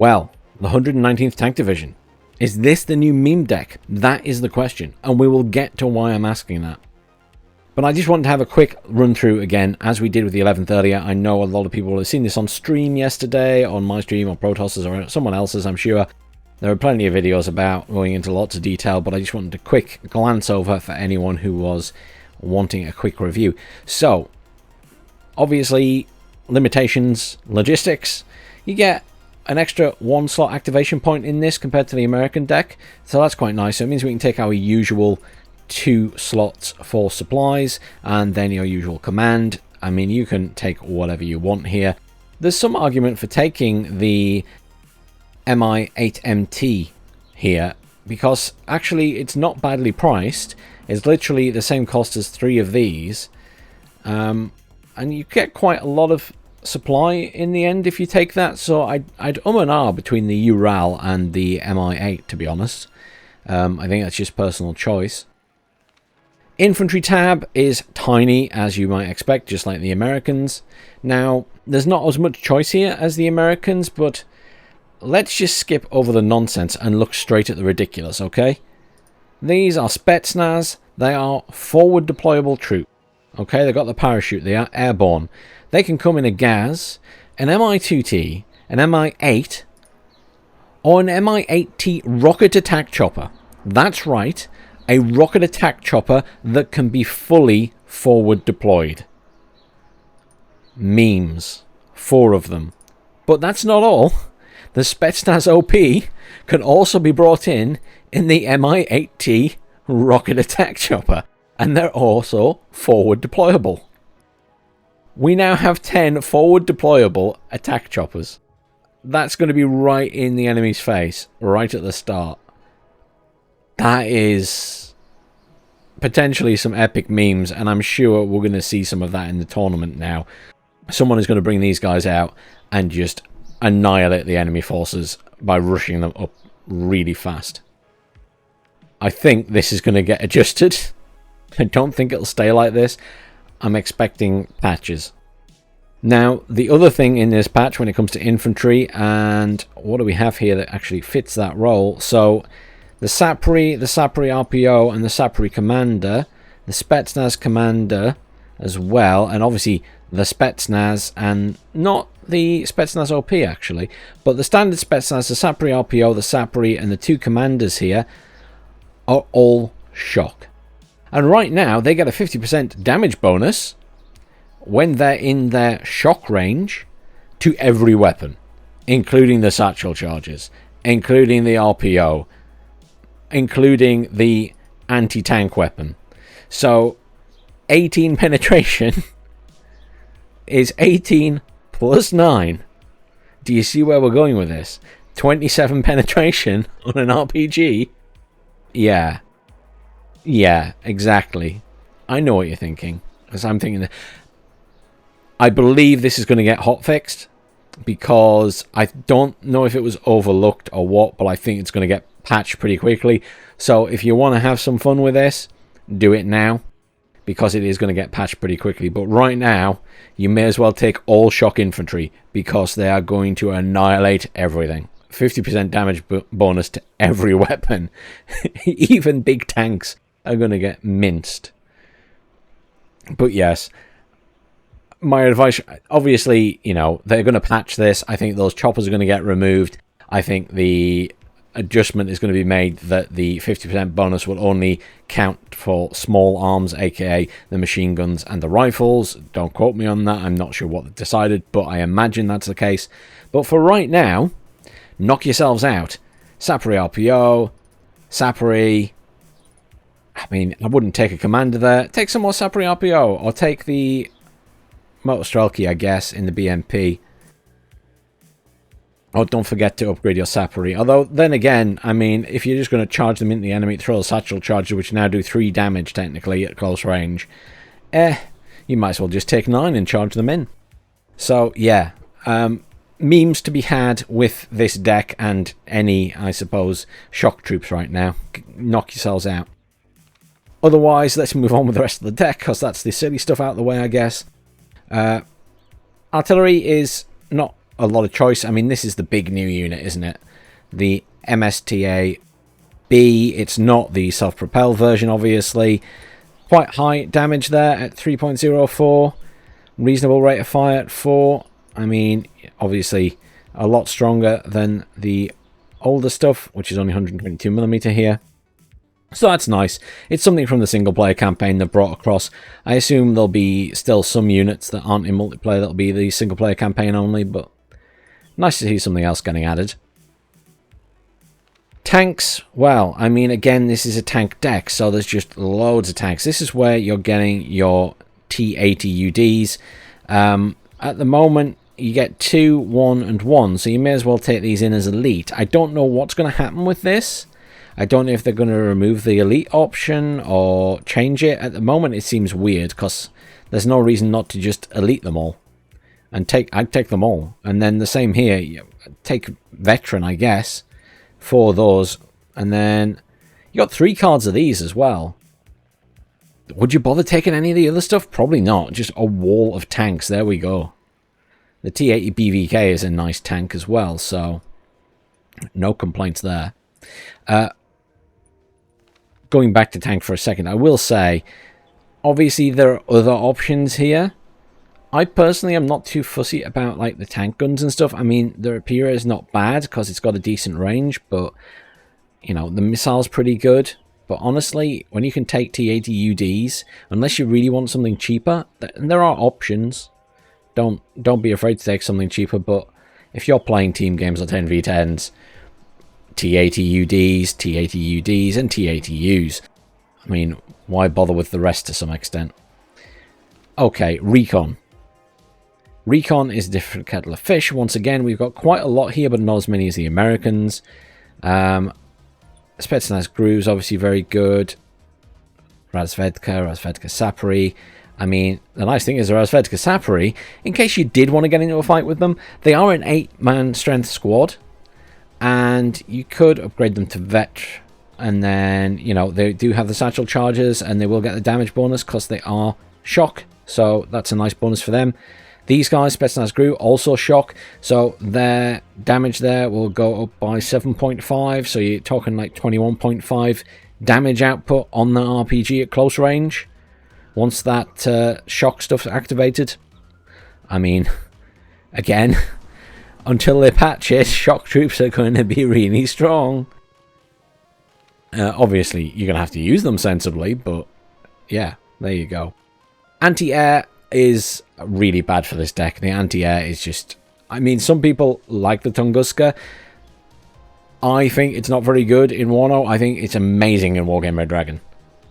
Well, the 119th Tank Division. Is this the new meme deck? That is the question, and we will get to why I'm asking that. But I just wanted to have a quick run through again, as we did with the 11th earlier. I know a lot of people have seen this on stream yesterday, on my stream, or Protost's, or someone else's, I'm sure. There are plenty of videos about going into lots of detail, but I just wanted a quick glance over for anyone who was wanting a quick review. So, obviously, limitations, logistics. You get an extra 1 slot activation point in this compared to the American deck, so that's quite nice. So it means we can take our usual 2 slots for supplies and then your usual command. I mean, you can take whatever you want here. There's some argument for taking the MI8MT here, because actually it's not badly priced. It's literally the same cost as 3 of these, and you get quite a lot of supply in the end if you take that. So I'd and ah between the Ural and the MI8, to be honest. I think that's just personal choice. Infantry tab is tiny, as you might expect, just like the Americans. Now, there's not as much choice here as the Americans, but let's just skip over the nonsense and look straight at the ridiculous, okay? These are Spetsnaz. They are forward deployable troop. Okay, they've got the parachute. They are airborne. They can come in a Gaz, an Mi-2T, an Mi-8, or an Mi-8T rocket attack chopper. That's right, a rocket attack chopper that can be fully forward deployed. Memes. 4 of them. But that's not all. The Spetsnaz OP can also be brought in the Mi-8T rocket attack chopper, and they're also forward deployable. We now have 10 forward deployable attack choppers. That's going to be right in the enemy's face, right at the start. That is potentially some epic memes, and I'm sure we're going to see some of that in the tournament now. Someone is going to bring these guys out and just annihilate the enemy forces by rushing them up really fast. I think this is going to get adjusted. I don't think it'll stay like this. I'm expecting patches. Now, the other thing in this patch when it comes to infantry, and what do we have here that actually fits that role? So, the Sapri RPO, and the Sapri Commander, the Spetsnaz Commander as well, and obviously the Spetsnaz, and not the Spetsnaz OP actually, but the standard Spetsnaz, the Sapri RPO, the Sapri, and the 2 commanders here are all shock. And right now, they get a 50% damage bonus when they're in their shock range to every weapon, including the satchel charges, including the RPO, including the anti-tank weapon. So, 18 penetration is 18 plus 9. Do you see where we're going with this? 27 penetration on an RPG? Yeah. Yeah, exactly. I know what you're thinking. Because I'm thinking that I believe this is going to get hotfixed, because I don't know if it was overlooked or what, but I think it's going to get patched pretty quickly. So if you want to have some fun with this, do it now, because it is going to get patched pretty quickly. But right now, you may as well take all shock infantry, because they are going to annihilate everything. 50% damage bonus to every weapon. Even big tanks are going to get minced. But yes, my advice, obviously, you know, they're going to patch this. I think those choppers are going to get removed. I think the adjustment is going to be made that the 50% bonus will only count for small arms, aka the machine guns and the rifles. Don't quote me on that. I'm not sure what they've decided, but I imagine that's the case. But for right now, knock yourselves out. Sapri RPO, Sapri. I mean, I wouldn't take a commander there. Take some more Sapri RPO, or take the Motostrelki, I guess, in the BMP. Oh, don't forget to upgrade your Sapri. Although, then again, I mean, if you're just going to charge them into the enemy, throw the satchel charges, which now do 3 damage, technically, at close range, you might as well just take 9 and charge them in. So, yeah, memes to be had with this deck and any, I suppose, shock troops right now. Knock yourselves out. Otherwise, let's move on with the rest of the deck, because that's the silly stuff out of the way, I guess. Artillery is not a lot of choice. I mean, this is the big new unit, isn't it? The MSTA B. It's not the self-propelled version, obviously. Quite high damage there at 3.04. Reasonable rate of fire at 4. I mean, obviously a lot stronger than the older stuff, which is only 122mm here. So that's nice. It's something from the single-player campaign they've brought across. I assume there'll be still some units that aren't in multiplayer that'll be the single-player campaign only, but nice to see something else getting added. Tanks, well, I mean, again, this is a tank deck, so there's just loads of tanks. This is where you're getting your T80UDs. At the moment, you get 2, 1, and 1, so you may as well take these in as elite. I don't know what's going to happen with this. I don't know if they're going to remove the elite option or change it. At the moment, it seems weird because there's no reason not to just elite them all. And I'd take them all. And then the same here. Take veteran, I guess, for those. And then you got 3 cards of these as well. Would you bother taking any of the other stuff? Probably not. Just a wall of tanks. There we go. The T80 BVK is a nice tank as well, so no complaints there. Going back to tank for a second, I will say, obviously there are other options here. I personally am not too fussy about like the tank guns and stuff. I mean, the Rapira is not bad because it's got a decent range, but you know, the missile's pretty good. But honestly, when you can take T80 UDs, unless you really want something cheaper, there are options. Don't be afraid to take something cheaper, but if you're playing team games like 10v10s, T80 UDs, T80 UDs, and T80 Us. I mean, why bother with the rest to some extent? Okay, Recon. Recon is a different kettle of fish. Once again, we've got quite a lot here, but not as many as the Americans. Spetsnaz Groove's obviously very good. Razvedka Sapori. I mean, the nice thing is the Razvedka Sapori, in case you did want to get into a fight with them, they are an 8-man strength squad. And you could upgrade them to vet. And then, you know, they do have the satchel charges and they will get the damage bonus because they are shock. So that's a nice bonus for them. These guys, Spetsnaz Groove, also shock. So their damage there will go up by 7.5. So you're talking like 21.5 damage output on the RPG at close range. Once that shock stuff's activated. I mean, again, until they patch it, shock troops are going to be really strong. Obviously, you're going to have to use them sensibly, but yeah, there you go. Anti-air is really bad for this deck. The anti-air is just... I mean, some people like the Tunguska. I think it's not very good in Warno. I think it's amazing in Wargame Red Dragon.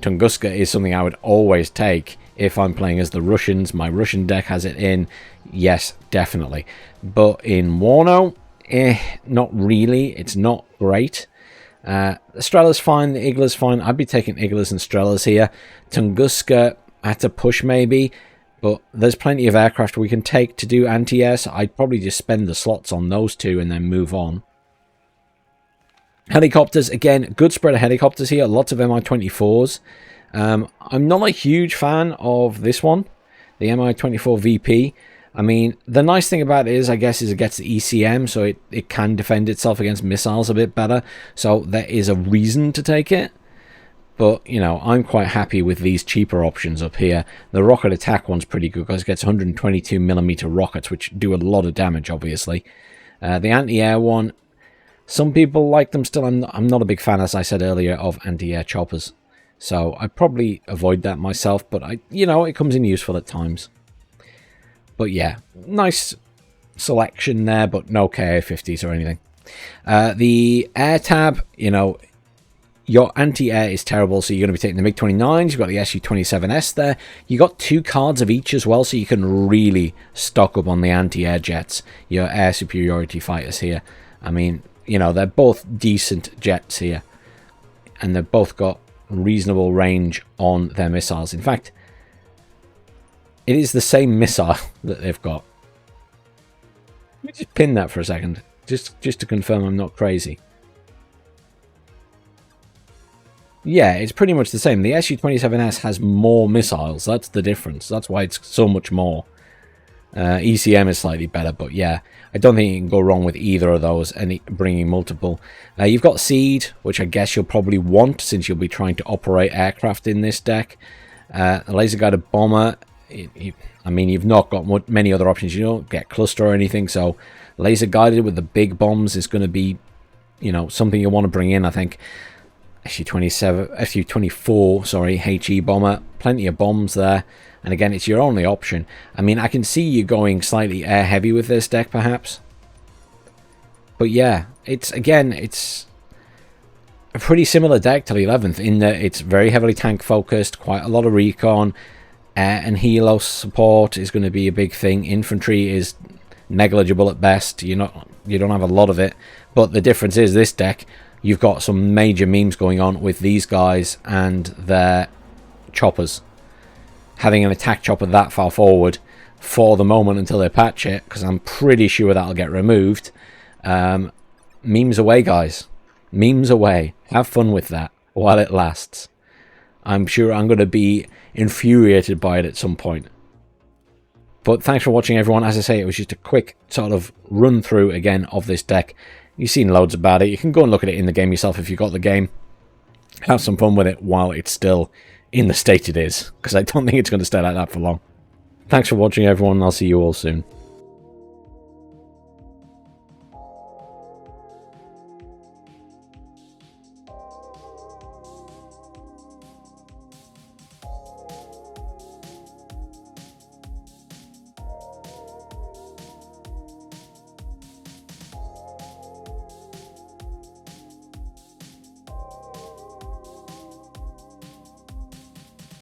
Tunguska is something I would always take if I'm playing as the Russians. My Russian deck has it in. Yes, definitely. But in Warno, not really. It's not great. Strela's fine. The Igla's fine. I'd be taking Iglas and Strelas here. Tunguska, I had to push maybe. But there's plenty of aircraft we can take to do anti-air. So I'd probably just spend the slots on those two and then move on. Helicopters, again, good spread of helicopters here. Lots of Mi-24s. I'm not a huge fan of this one, the Mi-24 VP. I mean, the nice thing about it is, I guess, is it gets the ECM, so it can defend itself against missiles a bit better. So there is a reason to take it. But, you know, I'm quite happy with these cheaper options up here. The rocket attack one's pretty good because it gets 122mm rockets, which do a lot of damage, obviously. The anti-air one, some people like them still. I'm not a big fan, as I said earlier, of anti-air choppers. So I probably avoid that myself, but you know, it comes in useful at times. But yeah, nice selection there, but no KA-50s or anything. The air tab, you know, your anti-air is terrible, so you're going to be taking the MiG-29s. You've got the Su-27S there. You got 2 cards of each as well, so you can really stock up on the anti-air jets. Your air superiority fighters here. I mean, you know, they're both decent jets here, and they've both got reasonable range on their missiles. In fact, it is the same missile that they've got. Let me just pin that for a second, just to confirm I'm not crazy. Yeah, it's pretty much the same. The Su-27S has more missiles. That's the difference. That's why it's so much more. ECM is slightly better, but yeah, I don't think you can go wrong with either of those and bringing multiple. You've got Seed, which I guess you'll probably want since you'll be trying to operate aircraft in this deck. A laser-guided bomber, I mean, you've not got many other options. You don't get cluster or anything, so laser-guided with the big bombs is going to be, you know, something you want to bring in, I think. SU-24, sorry, HE bomber, plenty of bombs there. And again, it's your only option. I mean, I can see you going slightly air heavy with this deck, perhaps. But yeah, it's a pretty similar deck to the 11th in that it's very heavily tank focused, quite a lot of recon, air and helo support is going to be a big thing. Infantry is negligible at best. You don't have a lot of it. But the difference is this deck, you've got some major memes going on with these guys and their choppers. Having an attack chopper that far forward for the moment until they patch it, because I'm pretty sure that'll get removed. Memes away, guys. Memes away. Have fun with that while it lasts. I'm sure I'm going to be infuriated by it at some point. But thanks for watching, everyone. As I say, it was just a quick sort of run through again of this deck. You've seen loads about it. You can go and look at it in the game yourself if you've got the game. Have some fun with it while it's still in the state it is, because I don't think it's going to stay like that for long. Thanks for watching, everyone. I'll see you all soon.